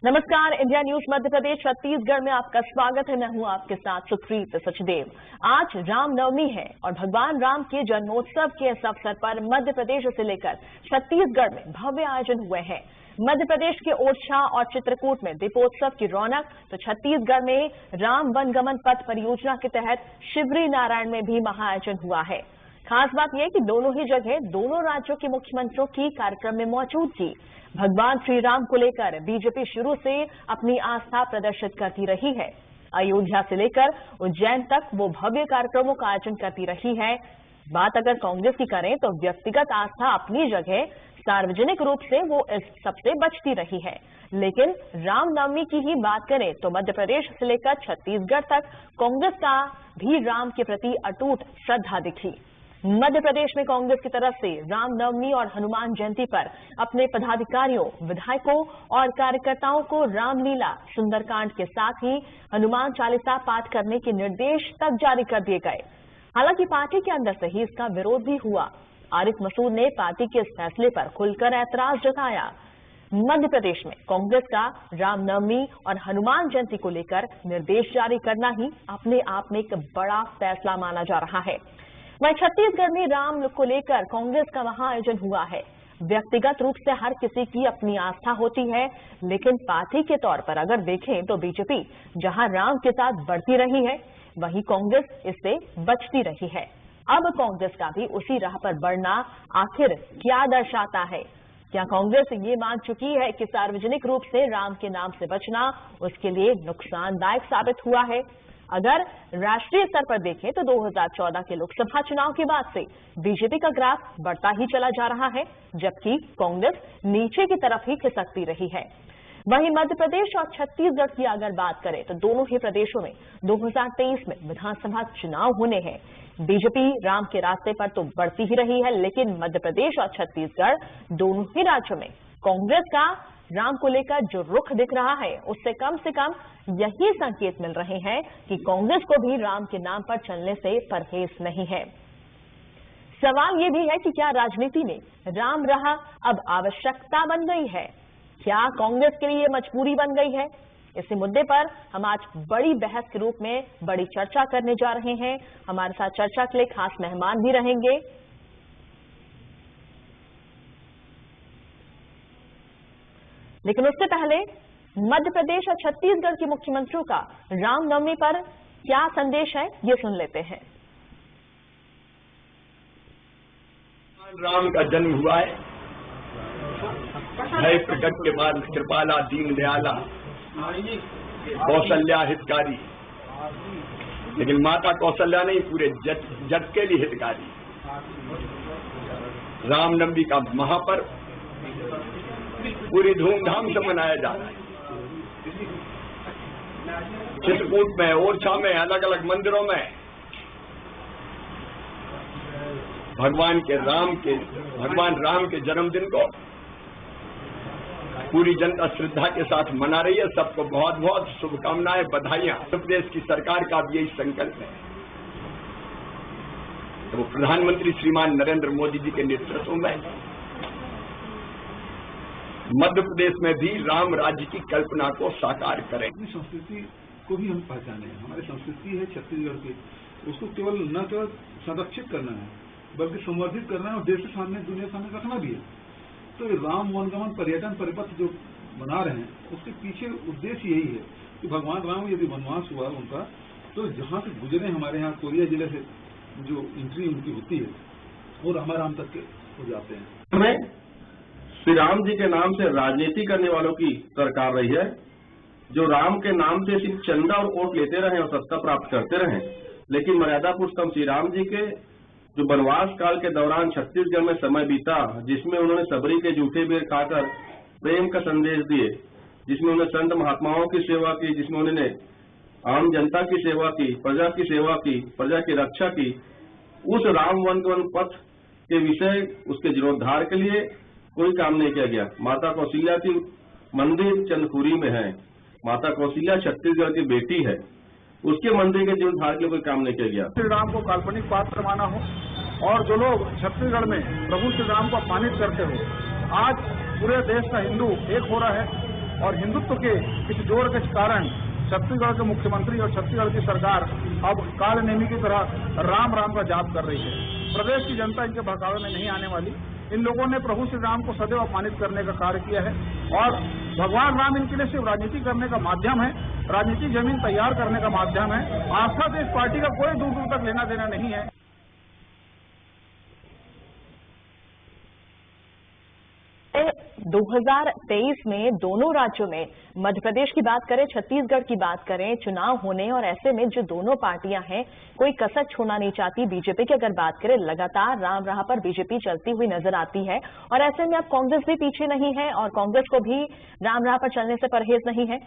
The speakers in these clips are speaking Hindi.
नमस्कार, इंडिया न्यूज मध्य प्रदेश छत्तीसगढ़ में आपका स्वागत है। मैं हूं आपके साथ सुप्रीत सचदेव। आज रामनवमी है और भगवान राम के जन्मोत्सव के इस अवसर पर मध्य प्रदेश से लेकर छत्तीसगढ़ में भव्य आयोजन हुए हैं। मध्य प्रदेश के ओरछा और चित्रकूट में दीपोत्सव की रौनक, तो छत्तीसगढ़ में राम वनगमन पथ परियोजना के तहत शिवरी नारायण में भी महाआयोजन हुआ है। खास बात यह कि दोनों ही जगह दोनों राज्यों के मुख्यमंत्रियों की कार्यक्रम में मौजूदगी। भगवान श्री राम को लेकर बीजेपी शुरू से अपनी आस्था प्रदर्शित करती रही है। अयोध्या से लेकर उज्जैन तक वो भव्य कार्यक्रमों का आयोजन करती रही है। बात अगर कांग्रेस की करें तो व्यक्तिगत आस्था अपनी जगह, सार्वजनिक रूप से वो इस सबसे बचती रही है। लेकिन रामनवमी की ही बात करें तो मध्य प्रदेश से लेकर छत्तीसगढ़ तक कांग्रेस का भी राम के प्रति अटूट श्रद्धा दिखी। मध्य प्रदेश में कांग्रेस की तरफ से रामनवमी और हनुमान जयंती पर अपने पदाधिकारियों, विधायकों और कार्यकर्ताओं को रामलीला, सुंदरकांड के साथ ही हनुमान चालीसा पाठ करने के निर्देश तक जारी कर दिए गए। हालांकि पार्टी के अंदर से ही इसका विरोध भी हुआ। आरिफ मसूद ने पार्टी के इस फैसले पर खुलकर ऐतराज जताया। मध्य प्रदेश में कांग्रेस का रामनवमी और हनुमान जयंती को लेकर निर्देश जारी करना ही अपने आप में एक बड़ा फैसला माना जा रहा है। वहीं छत्तीसगढ़ में राम को लेकर कांग्रेस का महाआयोजन हुआ है। व्यक्तिगत रूप से हर किसी की अपनी आस्था होती है, लेकिन पार्टी के तौर पर अगर देखें तो बीजेपी जहां राम के साथ बढ़ती रही है, वहीं कांग्रेस इससे बचती रही है। अब कांग्रेस का भी उसी राह पर बढ़ना आखिर क्या दर्शाता है? क्या कांग्रेस ये मान चुकी है कि सार्वजनिक रूप से राम के नाम से बचना उसके लिए नुकसानदायक साबित हुआ है? अगर राष्ट्रीय स्तर पर देखें तो 2014 के लोकसभा चुनाव के बाद से बीजेपी का ग्राफ बढ़ता ही चला जा रहा है, जबकि कांग्रेस नीचे की तरफ ही खिसकती रही है। वहीं मध्य प्रदेश और छत्तीसगढ़ की अगर बात करें तो दोनों ही प्रदेशों में 2023 में विधानसभा चुनाव होने हैं। बीजेपी राम के रास्ते पर तो बढ़ती ही रही है, लेकिन मध्य प्रदेश और छत्तीसगढ़ दोनों ही राज्यों में कांग्रेस का राम को लेकर जो रुख दिख रहा है, उससे कम से कम यही संकेत मिल रहे हैं कि कांग्रेस को भी राम के नाम पर चलने से परहेज नहीं है। सवाल ये भी है कि क्या राजनीति में राम राह अब आवश्यकता बन गई है? क्या कांग्रेस के लिए मजबूरी बन गई है? इसी मुद्दे पर हम आज बड़ी बहस के रूप में बड़ी चर्चा करने जा रहे हैं। हमारे साथ चर्चा के लिए खास मेहमान भी रहेंगे। लेकिन उससे पहले मध्य प्रदेश और छत्तीसगढ़ के मुख्यमंत्रियों का रामनवमी पर क्या संदेश है, ये सुन लेते हैं। राम का जन्म हुआ है, भय प्रकट के बाद कृपाला दीन दयाला कौशल्या हितकारी, लेकिन माता कौशल्या नहीं, पूरे जग के लिए हितकारी। रामनवमी का महापर्व पूरी धूमधाम से मनाया जा रहा है। चित्रकूट में, ओरछा में, अलग अलग मंदिरों में भगवान राम के जन्मदिन को पूरी जनता श्रद्धा के साथ मना रही है। सबको बहुत बहुत शुभकामनाएं, बधाइयां। उत्तर प्रदेश की सरकार का भी यही संकल्प है। तो प्रधानमंत्री श्रीमान नरेंद्र मोदी जी के नेतृत्व में मध्य प्रदेश में भी राम राज्य की कल्पना को साकार करें। संस्कृति को भी हम पहचाने। हमारी संस्कृति है छत्तीसगढ़ की, उसको केवल न केवल संरक्षित करना है, बल्कि संवर्धित करना है और देश के सामने, दुनिया के सामने रखना भी है। तो राम वनगमन पर्यटन परिपथ जो बना रहे हैं, उसके पीछे उद्देश्य यही है कि भगवान राम यदि वनवास हुआ उनका, तो जहाँ से गुजरे हमारे यहाँ कोरिया जिले से जो एंट्री उनकी होती है वो रामाराम तक के हो जाते हैं। हमें श्री राम जी के नाम से राजनीति करने वालों की सरकार रही है, जो राम के नाम से सिर्फ चंदा और वोट लेते रहे और सत्ता प्राप्त करते रहे। लेकिन मर्यादा पुरुषोत्तम श्री राम जी के जो वनवास काल के दौरान छत्तीसगढ़ में समय बीता, जिसमें उन्होंने सबरी के जूठे बेर खाकर प्रेम का संदेश दिए, जिसमें उन्होंने संत महात्माओं की सेवा की, जिसमें उन्होंने आम जनता की सेवा की, प्रजा की सेवा की, प्रजा की रक्षा की, उस राम वनगमन पथ के विषय, उसके जीर्णोद्धार के लिए कोई काम नहीं किया गया। माता कौशल्या की मंदिर चंदखुरी में है। माता कौशल्या छत्तीसगढ़ की बेटी है, उसके मंदिर के जीर्णोद्धार के लिए कोई काम नहीं किया गया। श्री राम को काल्पनिक पात्र माना हो और जो लोग छत्तीसगढ़ में प्रभु श्री राम को अपमानित करते हो, आज पूरे देश का हिंदू एक हो रहा है और हिंदुत्व के इस जोड़ के कारण छत्तीसगढ़ के मुख्यमंत्री और छत्तीसगढ़ की सरकार अब कालनेमी की तरह राम राम का जाप कर रही है। प्रदेश की जनता इनके बहकावे में नहीं आने वाली। इन लोगों ने प्रभु श्री राम को सदैव अपमानित करने का कार्य किया है और भगवान राम इनके लिए सिर्फ राजनीति करने का माध्यम है, राजनीतिक जमीन तैयार करने का माध्यम है। आस्था से इस पार्टी का कोई दूर दूर तक लेना देना नहीं है। 2023 में दोनों राज्यों में, मध्य प्रदेश की बात करें, छत्तीसगढ़ की बात करें, चुनाव होने और ऐसे में जो दोनों पार्टियां हैं कोई कसर छोड़ना नहीं चाहती। बीजेपी की अगर बात करें, लगातार राम राह पर बीजेपी चलती हुई नजर आती है और ऐसे में अब कांग्रेस भी पीछे नहीं है और कांग्रेस को भी राम राह पर चलने से परहेज नहीं है।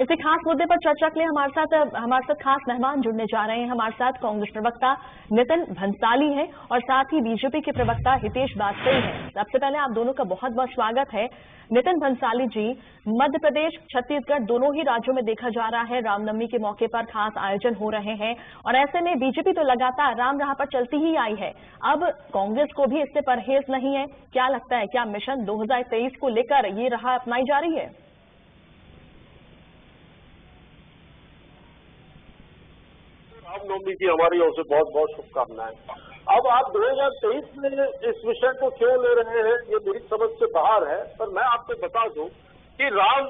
इसी खास मुद्दे पर चर्चा के लिए हमारे साथ खास मेहमान जुड़ने जा रहे हैं। हमारे साथ कांग्रेस प्रवक्ता नितिन भंसाली हैं और साथ ही बीजेपी के प्रवक्ता हितेश वाजपेयी हैं। सबसे पहले आप दोनों का बहुत बहुत स्वागत है। नितिन भंसाली जी, मध्य प्रदेश, छत्तीसगढ़ दोनों ही राज्यों में देखा जा रहा है रामनवमी के मौके पर खास आयोजन हो रहे हैं और ऐसे में बीजेपी तो लगातार राम राह पर चलती ही आई है। अब कांग्रेस को भी इससे परहेज नहीं है। क्या लगता है, क्या मिशन 2023 को लेकर ये राह अपनाई जा रही है? रामनवमी की हमारी ओर से बहुत बहुत शुभकामनाएं। अब आप 2023 में इस विषय को क्यों ले रहे हैं, ये मेरी समझ से बाहर है, पर मैं आपको बता दूं कि राम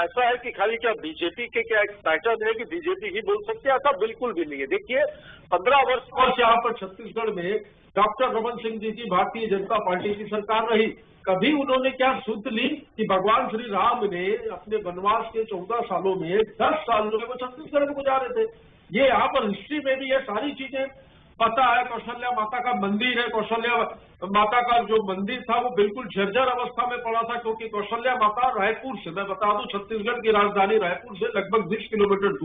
ऐसा है कि खाली क्या बीजेपी के क्या एक पैटर्न है कि बीजेपी ही बोल सकती है, ऐसा बिल्कुल भी नहीं है। देखिए 15 वर्ष यहाँ पर छत्तीसगढ़ में डॉक्टर रमन सिंह जी की भारतीय जनता पार्टी की सरकार रही। कभी उन्होंने क्या सुध ली कि भगवान श्री राम ने अपने वनवास के 14 सालों में 10 साल जो है वो छत्तीसगढ़ में गुजारे थे। ये यहाँ पर हिस्ट्री में भी ये सारी चीजें पता है। कौशल्या माता का मंदिर है, कौशल्या माता का जो मंदिर था वो बिल्कुल जर्जर अवस्था में पड़ा था, क्योंकि कौशल्या माता रायपुर से, मैं बता दूं छत्तीसगढ़ की राजधानी रायपुर से लगभग 20 किलोमीटर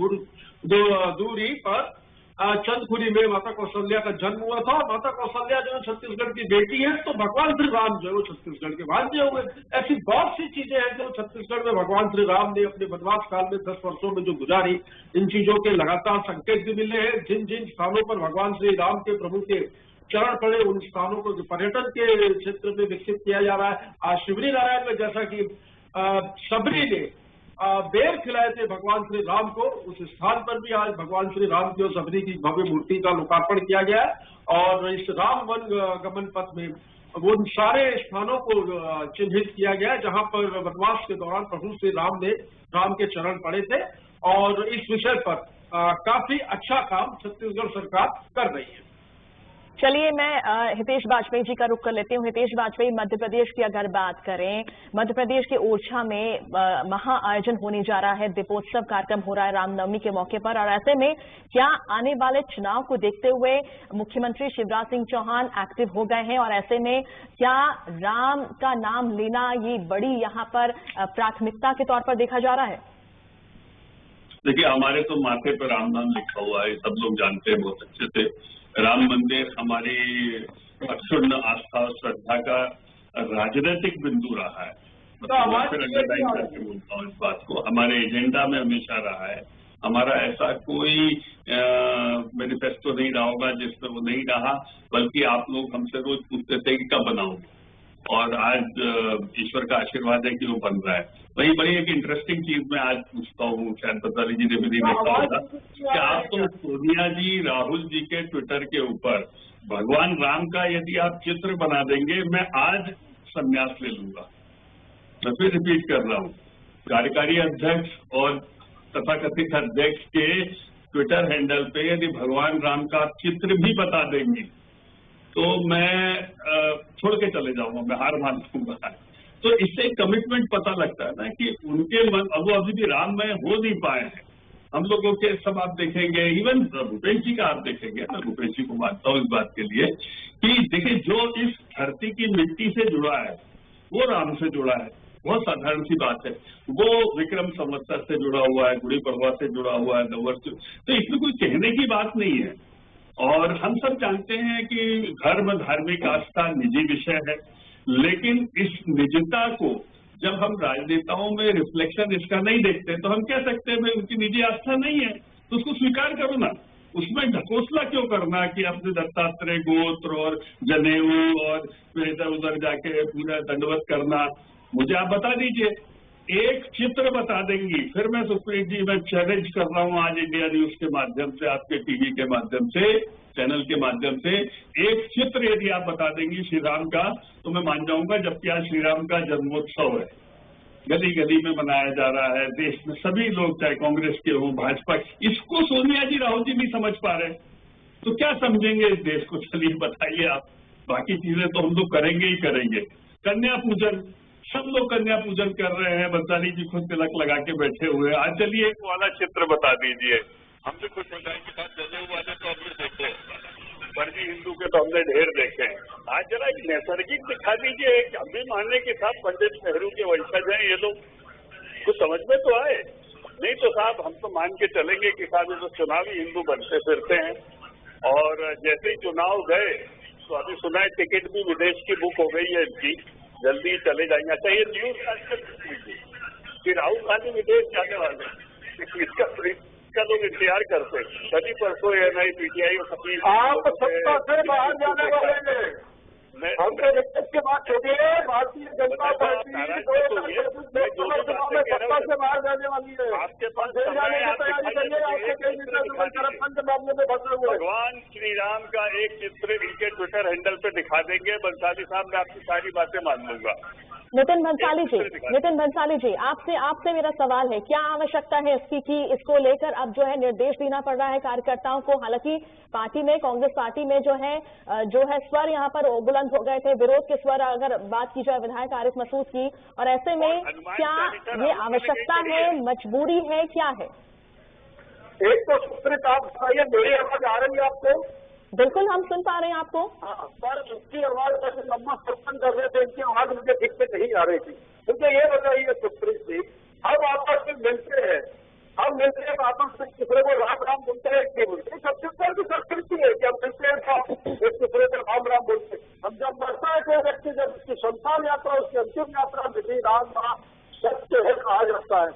दूरी पर चंदखुरी में माता कौशल्या का जन्म हुआ था। माता कौशल्या जो है छत्तीसगढ़ की बेटी है, तो भगवान श्री राम जो है वो छत्तीसगढ़ के भांजे हुए। ऐसी बहुत सी चीजें हैं जो छत्तीसगढ़ में भगवान श्री राम ने अपने वनवास काल में 10 वर्षों में जो गुजारी, इन चीजों के लगातार संकेत भी मिले हैं। जिन जिन स्थानों पर भगवान श्री राम के प्रभु के चरण पड़े, उन स्थानों को पर्यटन के क्षेत्र में विकसित किया जा रहा है। आज शिवरी नारायण में जैसा कि सबरी ने बेर खिलाए थे भगवान श्री राम को, उस स्थान पर भी आज भगवान श्री राम की और सबरी की भव्य मूर्ति का लोकार्पण किया गया है और इस राम वन गमन पथ में वो सारे स्थानों को चिन्हित किया गया है जहां पर वनवास के दौरान प्रभु श्री राम ने राम के चरण पड़े थे। और इस विषय पर काफी अच्छा काम छत्तीसगढ़ सरकार कर रही है। चलिए, मैं हितेश वाजपेयी जी का रुख कर लेती हूँ। हितेश वाजपेयी, मध्य प्रदेश की अगर बात करें, मध्य प्रदेश के ओरछा में महा आयोजन होने जा रहा है, दीपोत्सव कार्यक्रम हो रहा है रामनवमी के मौके पर और ऐसे में क्या आने वाले चुनाव को देखते हुए मुख्यमंत्री शिवराज सिंह चौहान एक्टिव हो गए हैं और ऐसे में क्या राम का नाम लेना ये बड़ी यहाँ पर प्राथमिकता के तौर पर देखा जा रहा है? देखिए, हमारे तो माथे पर राम नाम लिखा हुआ है, सब लोग जानते हैं बहुत अच्छे से। राम मंदिर हमारी अक्षुण्ण आस्था और श्रद्धा का राजनीतिक बिंदु रहा है। मतलब फिर अंडरलाइन करके बोलता हूँ इस बात को, हमारे एजेंडा में हमेशा रहा है। हमारा ऐसा कोई मैनिफेस्टो नहीं रहा होगा जिसमें वो नहीं रहा, बल्कि आप लोग हमसे रोज पूछते थे कि कब बनाओगे, और आज ईश्वर का आशीर्वाद है कि वो बन रहा है। वही बड़ी एक इंटरेस्टिंग चीज मैं आज पूछता हूँ, शायद भंसाली जी ने भी नहीं देखा होगा कि आप तो सोनिया जी, राहुल जी के ट्विटर के ऊपर भगवान राम का यदि आप चित्र बना देंगे, मैं आज संन्यास ले लूंगा। मैं फिर रिपीट कर रहा हूँ, कार्यकारी अध्यक्ष और तथाकथित अध्यक्ष के ट्विटर हैंडल पे यदि भगवान राम का चित्र भी बता देंगे तो मैं छोड़ के चले जाऊंगा, मैं हार मान लूंगा। तो इससे कमिटमेंट पता लगता है ना कि उनके मन, अब वो अभी भी राममय हो नहीं पाए हैं। हम लोगों के सब आप देखेंगे, इवन भूपेश जी का आप देखेंगे, मैं भूपेश जी को मानता हूँ इस बात के लिए कि देखिए जो इस धरती की मिट्टी से जुड़ा है वो राम से जुड़ा है, बहुत साधारण सी बात है। वो विक्रम संवत्सर से जुड़ा हुआ है, गुड़ी पड़वा से जुड़ा हुआ है, नववर्ष, तो इसमें कोई कहने की बात नहीं है। और हम सब जानते हैं कि धर्म, धार्मिक आस्था निजी विषय है, लेकिन इस निजता को जब हम राजनेताओं में रिफ्लेक्शन इसका नहीं देखते तो हम कह सकते हैं भाई उनकी निजी आस्था नहीं है, तो उसको स्वीकार करो ना। उसमें ढकोसला क्यों करना कि अपने दत्तात्रेय गोत्र और जनेऊ और फिर इधर उधर जाके पूरा दंडवत करना। मुझे आप बता दीजिए, एक चित्र बता देंगी, फिर मैं सुप्रीत जी मैं चैलेंज कर रहा हूँ आज इंडिया न्यूज के माध्यम से, आपके टीवी के माध्यम से, चैनल के माध्यम से, एक चित्र यदि आप बता देंगी श्री राम का तो मैं मान जाऊंगा। जबकि आज श्री राम का जन्मोत्सव है, गली गली में मनाया जा रहा है, देश में सभी लोग चाहे कांग्रेस के हों भाजपा, इसको सोनिया जी राहुल जी नहीं समझ पा रहे तो क्या समझेंगे इस देश को? चलिए बताइए आप। बाकी चीजें तो हम लोग करेंगे ही करेंगे। कन्या पूजन, सब लोग कन्या पूजन कर रहे हैं, बंसाली जी खुद तिलक लगा के बैठे हुए। आज चलिए एक वाला चित्र बता दीजिए। हमसे कुछ बताएंगे साथ जनेऊ वाले तो हमने देखे, फर्जी हिंदू के तो हमने ढेर देखे हैं। आज जरा एक नैसर्गिक दिखा दीजिए। हम भी मानने के साथ पंडित नेहरू के वंशज हैं ये लोग, कुछ समझ में तो आए। नहीं तो साहब हम तो मान के चलेंगे कि साहब ये तो चुनावी हिंदू बनते फिरते हैं। और जैसे ही चुनाव गए तो अभी सुना है टिकट भी विदेश की बुक हो गई है इनकी, जल्दी चले जाएंगे। अच्छा ये न्यूज कि राहुल गांधी विदेश जाने वाले, इसका लोग इंतजार करते। कभी परसों एनआई पीटीआई आप सत्ता से बाहर जाने वाले हैं। हमने विदेश की बात छोड़िए, भारतीय जनता पार्टी सत्ता से बाहर जाने वाली है। आपके पास जाने की तैयारी करिए। आपके कई नेता करप्शन के मामले में फंसे हुए। भगवान श्री राम का एक चित्र इनके ट्विटर हैंडल पे दिखा देंगे। बंसाली साहब मैं आपकी सारी बातें मान लूंगा। नितिन भंसाली जी, आपसे मेरा सवाल है, क्या आवश्यकता है इसकी कि इसको लेकर अब जो है निर्देश देना पड़ रहा है कार्यकर्ताओं को? हालांकि पार्टी में, कांग्रेस पार्टी में जो है स्वर यहाँ पर बुलंद हो गए थे, विरोध के स्वर अगर बात की जाए विधायक आरिफ मसूद की, और ऐसे में क्या ये आवश्यकता है, मजबूरी है, क्या है? एक तो सुप्रीत आप बताइए, मेरी आवाज आ रही है आपको? बिल्कुल हम सुन पा रहे हैं आपको। हाँ, पर उसकी आवाज जैसे लम्बा सत्संग कर रहे थे, इनकी आवाज मुझे ठीक से नहीं आ रही थी। मुझे ये बताइए सुप्रीत जी, हम आपस में मिलते हैं, हम मिलते हैं आपस में दूसरे को राम राम बोलते हैं, नहीं बोलते? छत्तीसगढ़ की संस्कृति है कि हम मिलते हैं तो एक दूसरे को राम राम बोलते हैं। हम जब मरता है कोई व्यक्ति, जब उसकी शमशान यात्रा, उसकी अंतिम यात्रा विधि राम राम सत्य है कहा जाता है।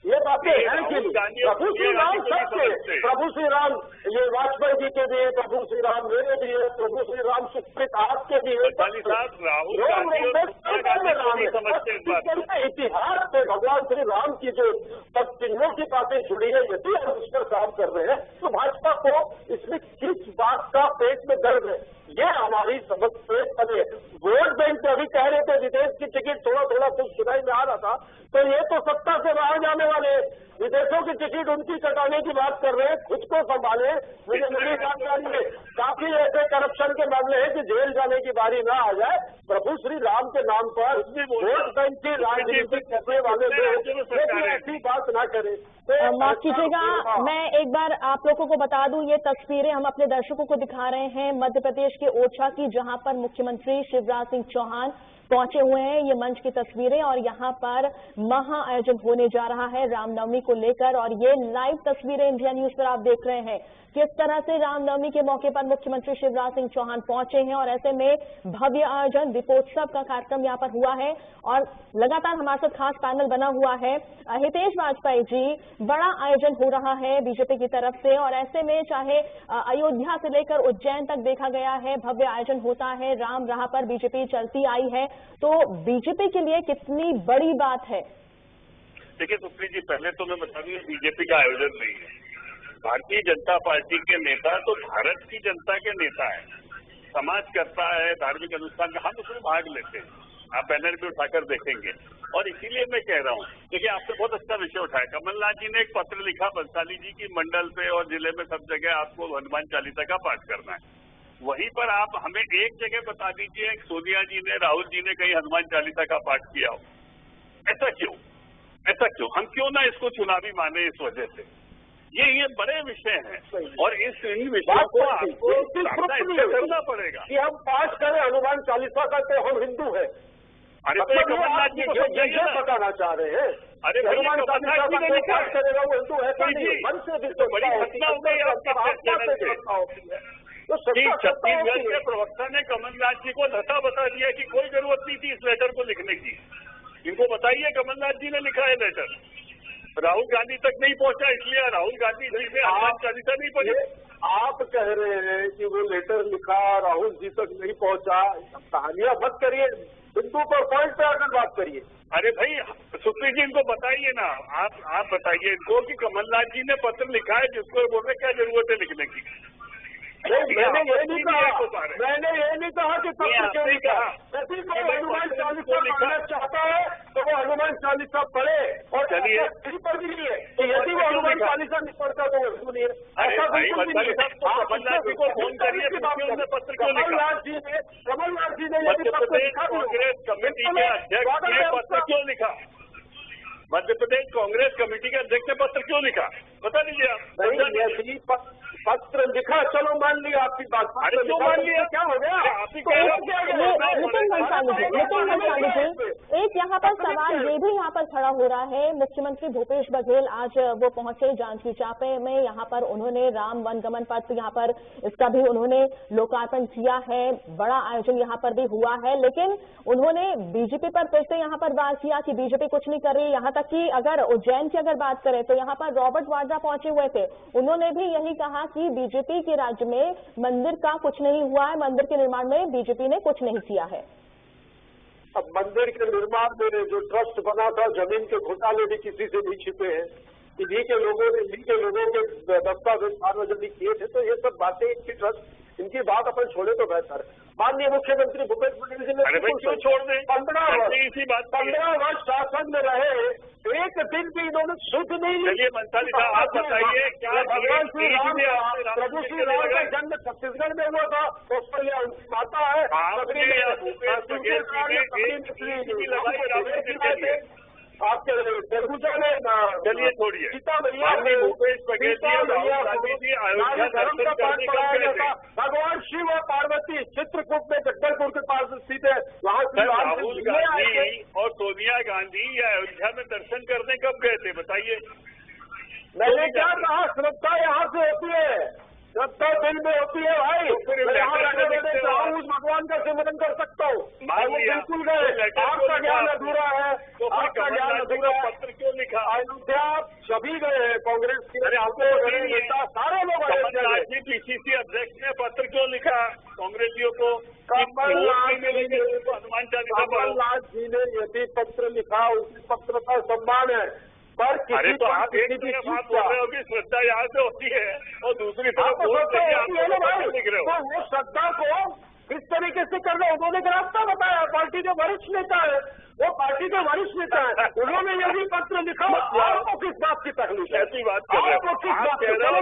ये बातें हैं कि प्रभु श्री राम सत्य, प्रभु श्री राम ये वाजपेयी जी के लिए, प्रभु श्री राम मेरे लिए, प्रभु श्री राम सुप्रीत आपके लिए, इतिहास से भगवान श्री राम की जो चिन्हों की बातें जुड़ी है, यदि हम उस पर काम कर रहे हैं तो भाजपा को इसमें किस बात का पेट में दर्द है, ये हमारी समझ से बने। वोट बैंक अभी कह रहे थे विदेश की टिकट, थोड़ा थोड़ा कुछ सुनाई में आ रहा था, तो ये तो सत्ता से बाहर जाने वाले विदेशों की टिकट उनकी कटाने की बात कर रहे हैं। खुद को संभाले। मुझे मेरी जानकारी में काफी ऐसे करप्शन के मामले हैं कि जेल जाने की बारी ना आ जाए। प्रभु श्री राम के नाम पर वोट बैंक की राजनीति करने वाले लोग ऐसी बात ना करें। माफ कीजिएगा, मैं एक बार आप लोगों को बता दूं, ये तस्वीरें हम अपने दर्शकों को दिखा रहे हैं मध्य प्रदेश के ओरछा की, जहां पर मुख्यमंत्री शिवराज सिंह चौहान पहुंचे हुए हैं। ये मंच की तस्वीरें, और यहाँ पर महा आयोजन होने जा रहा है रामनवमी को लेकर, और ये लाइव तस्वीरें इंडिया न्यूज पर आप देख रहे हैं किस तरह से रामनवमी के मौके पर मुख्यमंत्री शिवराज सिंह चौहान पहुंचे हैं। और ऐसे में भव्य आयोजन, दीपोत्सव का कार्यक्रम यहाँ पर हुआ है, और लगातार हमारे साथ खास पैनल बना हुआ है। हितेश वाजपेयी जी, बड़ा आयोजन हो रहा है बीजेपी की तरफ से, और ऐसे में चाहे अयोध्या से लेकर उज्जैन तक देखा गया है भव्य आयोजन होता है, राम राह पर बीजेपी चलती आई है, तो बीजेपी के लिए कितनी बड़ी बात है? देखिए सुप्रीत जी, पहले तो मैं बता दूं बीजेपी का आयोजन नहीं है। भारतीय जनता पार्टी के नेता तो भारत की जनता के नेता है, समाज करता है, धार्मिक अनुष्ठान का, हम उसमें भाग लेते हैं। आप बैनर भी उठाकर देखेंगे, और इसीलिए मैं कह रहा हूँ। देखिए आपने बहुत अच्छा विषय उठाया। कमलनाथ जी ने एक पत्र लिखा बंसाली जी की मंडल पे और जिले में सब जगह आपको हनुमान चालीसा का पाठ करना है। वहीं पर आप हमें एक जगह बता दीजिए सोनिया जी ने, राहुल जी ने कहीं हनुमान चालीसा का पाठ किया हो? ऐसा क्यों? हम क्यों ना इसको चुनावी माने इस वजह से? ये बड़े विषय हैं, और इन विषयों को आपको करना पड़ेगा कि हम पाठ करें हनुमान चालीसा का, तो हम हिंदू हैं। अरे तो कमलनाथ जी ये बताना चाह रहे हैं, अरे हनुमान चालीसा का पाठ करेगा वो हिंदू है मन से भी तो बड़ी घटना हो गई छत्तीसगढ़ के प्रवक्ता ने कमलनाथ जी को लता बता दिया कि कोई जरूरत नहीं थी इस लेटर को लिखने की। इनको बताइए कमलनाथ जी ने लिखा है लेटर, राहुल गांधी तक नहीं पहुंचा, इसलिए राहुल गांधी जी ने हनुमान चालीसा नहीं पढ़ी। आप कह रहे हैं कि वो लेटर लिखा राहुल जी तक नहीं पहुंचा, कहानियां मत करिए, बिंदु पर पॉइंट पे आकर बात करिए। अरे भाई सुप्रीत जी इनको बताइए ना, आप बताइए इनको कि कमलनाथ जी ने पत्र लिखा है जिसको बोल रहे क्या जरूरत है लिखने की। नहीं, मैंने ये नहीं कहा कि पत्र क्यों लिखा। यदि कोई हनुमान चालीसा पढ़ना चाहता है तो वो हनुमान चालीसा पढ़े और चलिए पढ़ लीजिए कि यदि वो हनुमान चालीसा नहीं पढ़ता तो वो सुनिए। ऐसा बिल्कुल नहीं है। कमलनाथ जी को फोन करिए, पत्र क्यों लिखा। कमलनाथ जी ने यदि पत्र लिखा, कांग्रेस कमेटी के अध्यक्ष ने पत्र क्यों लिखा, मध्य प्रदेश कांग्रेस कमेटी के अध्यक्ष ने पत्र क्यों लिखा, बता दीजिए आप। पत्र लिखा, चलो मान लिया आपकी बात। अरे क्यों मान लिया, क्या हो गया? नितिन भंसाली जी, एक यहाँ पर सवाल ये भी यहाँ पर खड़ा हो रहा है। मुख्यमंत्री भूपेश बघेल आज वो पहुंचे जांजगीर चांपा में, यहाँ पर उन्होंने राम वनगमन पथ यहाँ पर इसका भी उन्होंने लोकार्पण किया है, बड़ा आयोजन यहाँ पर भी हुआ है, लेकिन उन्होंने बीजेपी पर फिर से यहाँ पर वार किया कि बीजेपी कुछ नहीं कर रही। यहाँ तक कि अगर उज्जैन की अगर बात करें तो यहाँ पर रॉबर्ट वाड्रा पहुंचे हुए थे, उन्होंने भी यही कहा कि बीजेपी के राज्य में मंदिर का कुछ नहीं हुआ है, मंदिर के निर्माण में बीजेपी ने कुछ नहीं किया है। अब मंदिर के निर्माण में जो ट्रस्ट बना था, जमीन के घोटाले भी किसी से नहीं छिपे हैं, इन्हीं के लोगों के दस्तावेज सार्वजनिक किए थे, तो ये सब बातें इनकी ट्रस्ट, इनकी बात अपन छोड़े तो बेहतर है। माननीय मुख्यमंत्री भूपेश बघेल जी ने क्यों छोड़ दें, 15 वर्ष शासन में रहे, एक दिन भी इन्होंने शुद्ध नहीं। चलिए मंसाली साहब आप बताइए क्या भगवान श्री राम, प्रभु श्री राम का जन्म छत्तीसगढ़ में हुआ था, उस पर यह उनकी माता है। आपके सरगुजा में, चलिए छोड़िए, सीता मैया भूपेश बघेल जी अयोध्या दर्शन करने कब गए थे? भगवान शिव और पार्वती चित्रकूट में जगदलपुर के पास स्थित है, वहाँ से राहुल गांधी और सोनिया गांधी या अयोध्या में दर्शन करने कब गए थे बताइए। मैंने क्या कहा, श्रद्धा यहाँ से होती है, श्रद्धा दिल में होती है भाई। भगवान का सिमरन कर सकता हूँ, बिल्कुल गए। आपका ज्ञान अधूरा है, आपका ज्ञान अधूरा है। पत्र क्यों लिखा? अयोध्या सभी गए हैं, कांग्रेस के नेता सारे लोग। कमलनाथ जी पीसीसी अध्यक्ष ने पत्र क्यों लिखा कांग्रेसियों को? कमलनाथ जी ने यदि पत्र लिखा, उसी पत्र का सम्मान है, पर अरे तो आप एक बात बोल रहे हो कि श्रद्धा यहाँ से होती है और दूसरी तरफ लिख रहे हो। तो वो श्रद्धा को किस तरीके से करना, उन्होंने रास्ता बताया। पार्टी के वरिष्ठ नेता है, वो पार्टी के वरिष्ठ नेता है, उन्होंने यदि पत्र लिखा, आपको किस बात की तकलीफ है? ऐसी बात कर रहे हो,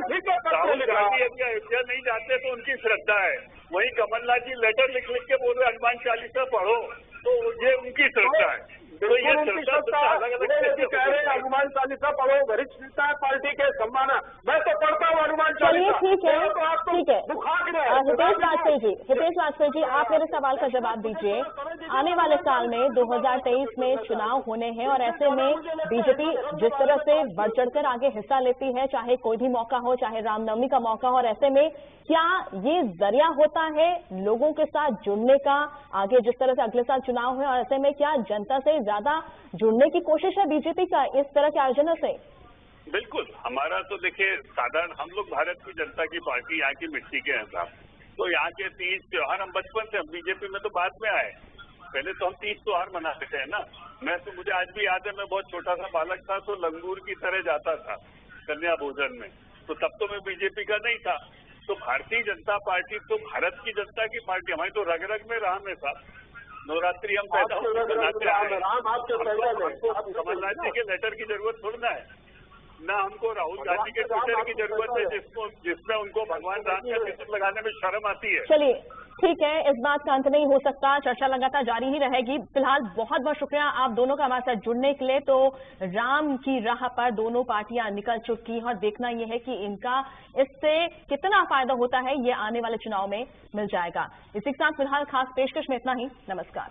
ठीक है, राहुल गांधी यदि अयोध्या नहीं जाते तो उनकी श्रद्धा है, वही कमलनाथ जी लेटर लिख के बोल रहे हनुमान चालीसा पढ़ो, तो ये उनकी श्रद्धा है। तो ये कह रहे हैं हनुमान चालीसा पढ़ो, वरिष्ठ नेता है पार्टी के, सम्मान। मैं तो पढ़ता हूँ हनुमान चालीसा। ठीक है, ठीक है। हितेश वाजपेयी जी, आप मेरे सवाल का जवाब दीजिए। आने वाले साल में 2023 में चुनाव होने हैं और ऐसे में बीजेपी जिस तरह से बढ़ चढ़कर आगे हिस्सा लेती है, चाहे कोई भी मौका हो, चाहे रामनवमी का मौका हो, और ऐसे में क्या ये जरिया होता है लोगों के साथ जुड़ने का, आगे जिस तरह से अगले साल चुनाव है, और ऐसे में क्या जनता से ज्यादा जुड़ने की कोशिश है बीजेपी का इस तरह के आयोजनों से? बिल्कुल, हमारा तो देखिए साधारण, हम लोग भारत की जनता की पार्टी, यहाँ की मिट्टी के हैं साहब, तो यहाँ के 30 त्योहार हम बचपन से, हम बीजेपी में तो बाद में आए, पहले तो हम 30 त्योहार मनाते थे ना। मुझे आज भी याद है, मैं बहुत छोटा सा बालक था तो लंगूर की तरह जाता था कन्या भोजन में, तो तब तो मैं बीजेपी का नहीं था। तो भारतीय जनता पार्टी तो भारत की जनता की पार्टी, हमारी तो रग रग में राम है साहब। नवरात्रि हम पैदा कमलनाथ जी के लेटर की जरूरत थोड़ा है ना, हमको राहुल गांधी के ट्विटर की जरूरत है जिसमें उनको भगवान राम का चित्र लगाने में शर्म आती है। चलिए ठीक है, इस बात का अंत नहीं हो सकता, चर्चा लगातार जारी ही रहेगी। फिलहाल बहुत बहुत शुक्रिया आप दोनों का हमारे साथ जुड़ने के लिए। तो राम की राह पर दोनों पार्टियां निकल चुकी हैं और देखना यह है कि इनका इससे कितना फायदा होता है, ये आने वाले चुनाव में मिल जाएगा। इसी के साथ फिलहाल खास पेशकश में इतना ही। नमस्कार।